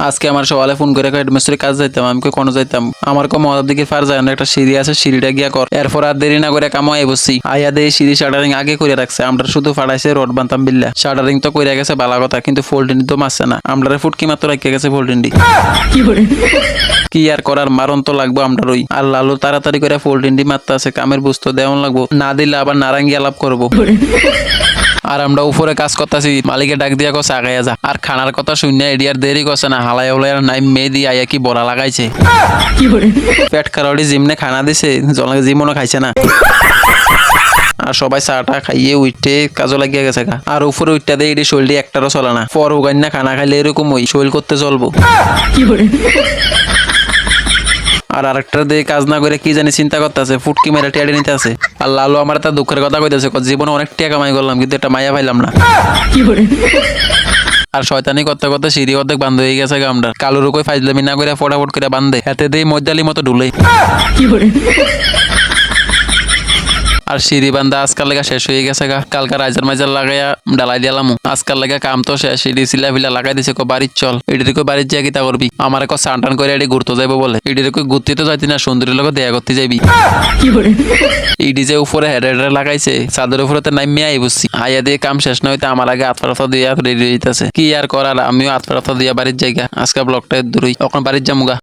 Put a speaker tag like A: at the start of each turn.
A: আজকে আমার সকালে ফোন করে হেডমাস্টারের কাজ যাইতাম, আমি কোনো যাইতাম আমার কো মহাদেব দিকে ফার যায় না, একটা সিঁড়ি আছে সিঁড়িটা গিয়া কর। এরপর আর দেরি না করে কামাই বসছি, আয়া দেই সিঁড়ি শাটারিং আগে করে রাখছে, আমরা শুধু ফাড়াইছে রড বানতাম বিল্লা। শাটারিং তো কইরা গেছে বালা কথা, কিন্তু ফোল্ডিং তো মারছে না, আমরা ফুটকি মাত্র রাখিয়া গেছে ফোল্ডিংটি। কি আর করার, মারণ তো লাগবো আমরারই। আর লালু তাড়াতাড়ি করে ফোল্ডিংটি মারতে আছে, কামের বুঝতে দেওয়ান লাগবো, না দিলে আবার নারাঙ্গি আলাপ করবো। আর আমরা উপরে কাজ করতেছি, মালিকে ডাক দিয়া কছে আগাইয়া যা। আর খানার কথা শুনে এডিয়ার দেরি করছে না, হালাই হলাই নাই মেয়ে দিয়ে আইয়া কি বলা লাগাইছে। পেট খারাপি জিমনে খানা দিছে, জনকে জিমনও খাইছে না। আর সবাই চাটা খাইয়ে উঠতে কাজও লাগিয়ে গেছে গা। আর উপরে উঠতে দেয় এটি শরীরটি একটারও চলে না, পর উগান না খানা খাইলে এরকম ওই শরীর করতে চলবো। আর আরেকটা দিয়ে কাজ না করে কি জানি চিন্তা করতেছে, ফুটকি মেরে টেয়ারে নিতে আছে। আর লালু আমার তার দুঃখের কথা কইতেছে, জীবনে অনেক টাকা কামাই করলাম কিন্তু একটা মাইয়া পাইলাম না। আর শয়তানি করতে করতে সিঁড়ি অর্ধেক বান্ধ হয়ে গেছে গা। আমরা কালুর কই ফাইজলামি না করে ফটাফট করে বান্ধে, এতে দিয়ে মজ্জালি মতো ঢুলে। আর সিঁড়ি বান্ধা আজকাল লেগা শেষ হয়ে গেছে গা, কালকা রাইজার মাইজার লাগাইয়া ডালাই দিলাম। আজকাল লেগা কাম তো শেষ, সিঁড়ি সিলা ফিলা লাগাই দিছে, বাড়ির চল। এটি কই বাড়ির যা কিতা করবি, আমার এক সান টান করে এটি ঘুরতে যাইবো বলে। এটি কই ঘুরতে তো যাইতি না, সুন্দরীর লোক দেয়া করতে যাইবি। ইডি যে উপরে হেডে হেডে লাগাইছে, চাঁদের উপরে তো নাইমে আই বসছি। আইয়া দিয়ে কাম শেষ না হইতে আমার আগে আতফারফা দিয়ে রেডি হইতেছে। কি আর করার, আমিও আতফারফা দিয়া বাড়ির জায়গা। আজকে ব্লকটা দূরই, এখন বাড়ির যামুগা।